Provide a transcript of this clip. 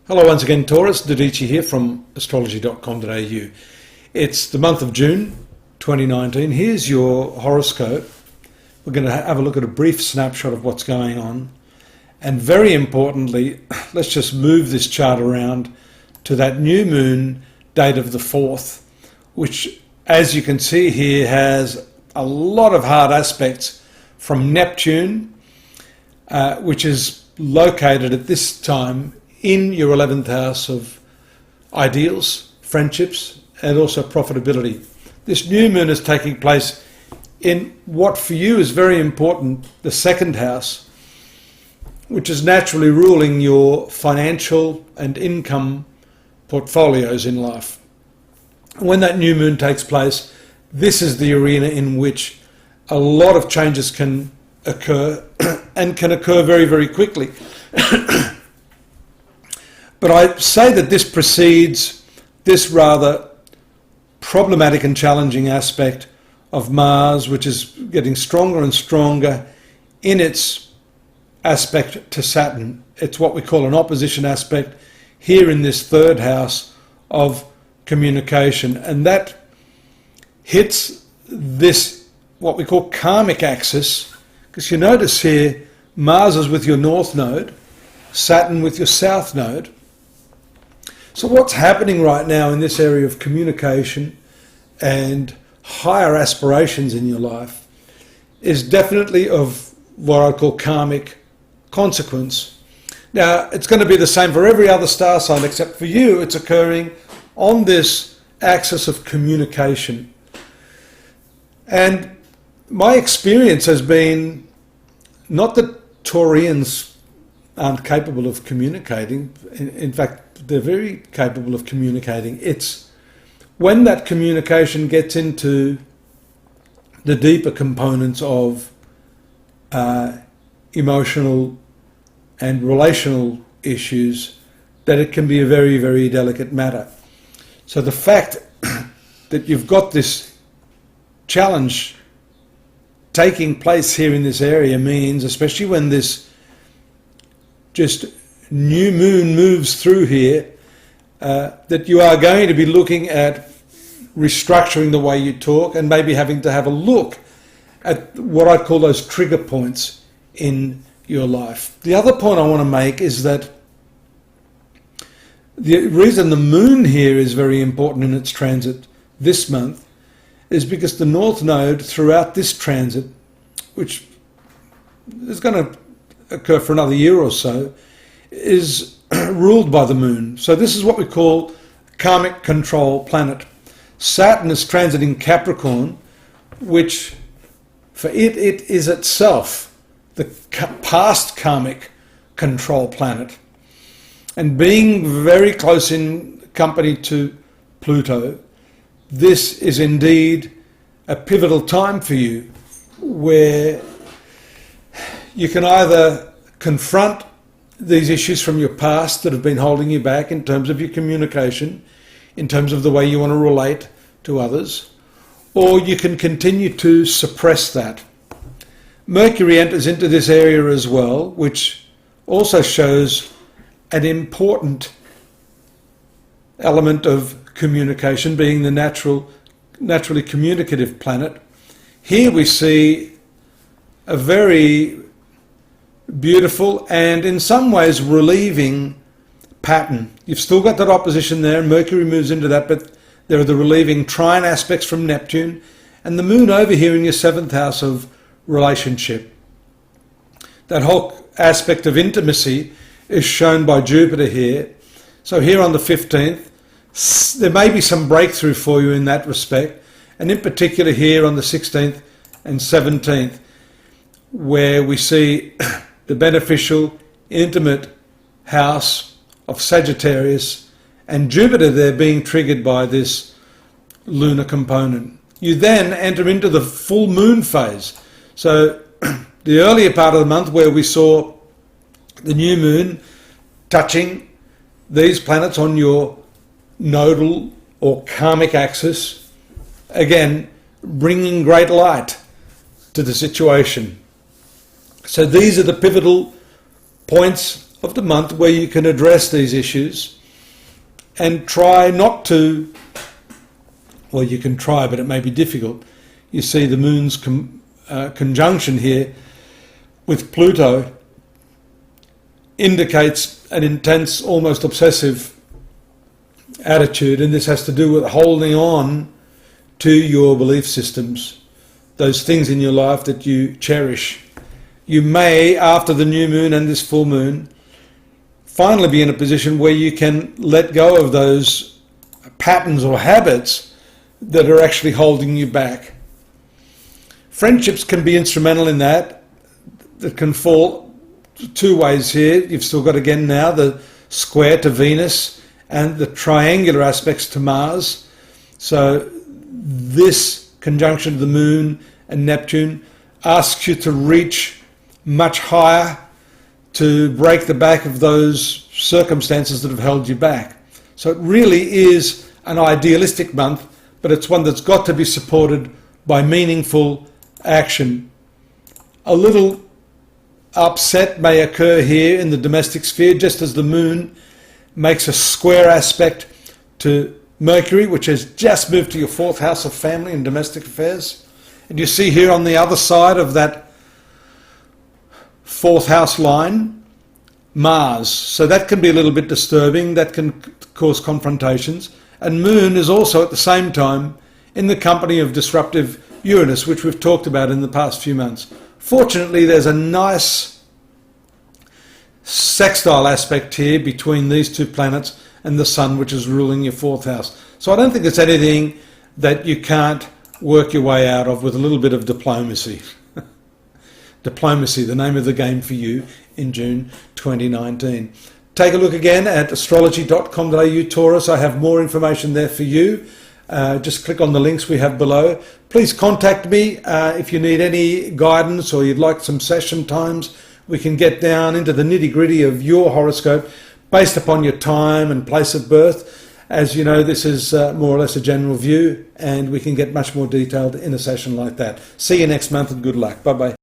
Hello once again, Taurus. Dadhichi here from astrology.com.au. It's the month of June 2019. Here's your horoscope. We're going to have a look at a brief snapshot of what's going on. And very importantly, let's just move this chart around to that new moon date of the 4th, which, as you can see here, has a lot of hard aspects from Neptune, which is located at this time in your 11th house of ideals, friendships, and also profitability. This new moon is taking place in what for you is very important, the 2nd house, which is naturally ruling your financial and income portfolios in life. When that new moon takes place, this is the arena in which a lot of changes can occur and can occur very, very quickly. But I say that this precedes this rather problematic and challenging aspect of Mars, which is getting stronger and stronger in its aspect to Saturn. It's what we call an opposition aspect here in this 3rd house of communication. And that hits this, what we call karmic axis, because you notice here, Mars is with your north node, Saturn with your south node. So what's happening right now in this area of communication and higher aspirations in your life is definitely of what I call karmic consequence. Now, it's going to be the same for every other star sign, except for you, it's occurring on this axis of communication. And my experience has been not that Taurians aren't capable of communicating. In fact, they're very capable of communicating. It's when that communication gets into the deeper components of emotional and relational issues that it can be a very, very delicate matter. So the fact that you've got this challenge taking place here in this area means, especially when this just new moon moves through here, that you are going to be looking at restructuring the way you talk and maybe having to have a look at what I call those trigger points in your life. The other point I want to make is that the reason the moon here is very important in its transit this month is because the north node throughout this transit, which is going to occur for another year or so, is ruled by the moon. So this is what we call karmic control planet. Saturn is transiting Capricorn, which for it is itself the past karmic control planet. And being very close in company to Pluto, this is indeed a pivotal time for you where you can either confront these issues from your past that have been holding you back in terms of your communication, in terms of the way you want to relate to others, or you can continue to suppress that. Mercury enters into this area as well, which also shows an important element of communication, being the naturally communicative planet. Here we see a very beautiful and in some ways relieving pattern. You've still got that opposition there, and Mercury moves into that, but there are the relieving trine aspects from Neptune and the moon over here in your 7th house of relationship. That whole aspect of intimacy is shown by Jupiter here. So here on the 15th, there may be some breakthrough for you in that respect, and in particular here on the 16th and 17th, where we see the beneficial, intimate house of Sagittarius and Jupiter there being triggered by this lunar component. You then enter into the full moon phase. So the earlier part of the month where we saw the new moon touching these planets on your nodal or karmic axis, again, bringing great light to the situation. So these are the pivotal points of the month where you can address these issues and try not to, well, you can try, but it may be difficult. You see the moon's conjunction here with Pluto indicates an intense, almost obsessive attitude, and this has to do with holding on to your belief systems, those things in your life that you cherish. You may, after the new moon and this full moon, finally be in a position where you can let go of those patterns or habits that are actually holding you back. Friendships can be instrumental in that. That can fall two ways here. You've still got again now the square to Venus and the triangular aspects to Mars. So this conjunction of the moon and Neptune asks you to reach much higher, to break the back of those circumstances that have held you back. So it really is an idealistic month, but it's one that's got to be supported by meaningful action. A little upset may occur here in the domestic sphere, just as the moon makes a square aspect to Mercury, which has just moved to your 4th house of family and domestic affairs. And you see here on the other side of that 4th house line, Mars. So that can be a little bit disturbing. That can cause confrontations. And Moon is also at the same time in the company of disruptive Uranus, which we've talked about in the past few months. Fortunately, there's a nice sextile aspect here between these two planets and the Sun, which is ruling your 4th house. So I don't think it's anything that you can't work your way out of with a little bit of diplomacy. Diplomacy, the name of the game for you in June 2019. Take a look again at astrology.com.au Taurus. I have more information there for you. Just click on the links we have below. Please contact me if you need any guidance or you'd like some session times. We can get down into the nitty-gritty of your horoscope based upon your time and place of birth. As you know, this is more or less a general view, and we can get much more detailed in a session like that. See you next month and good luck. Bye-bye.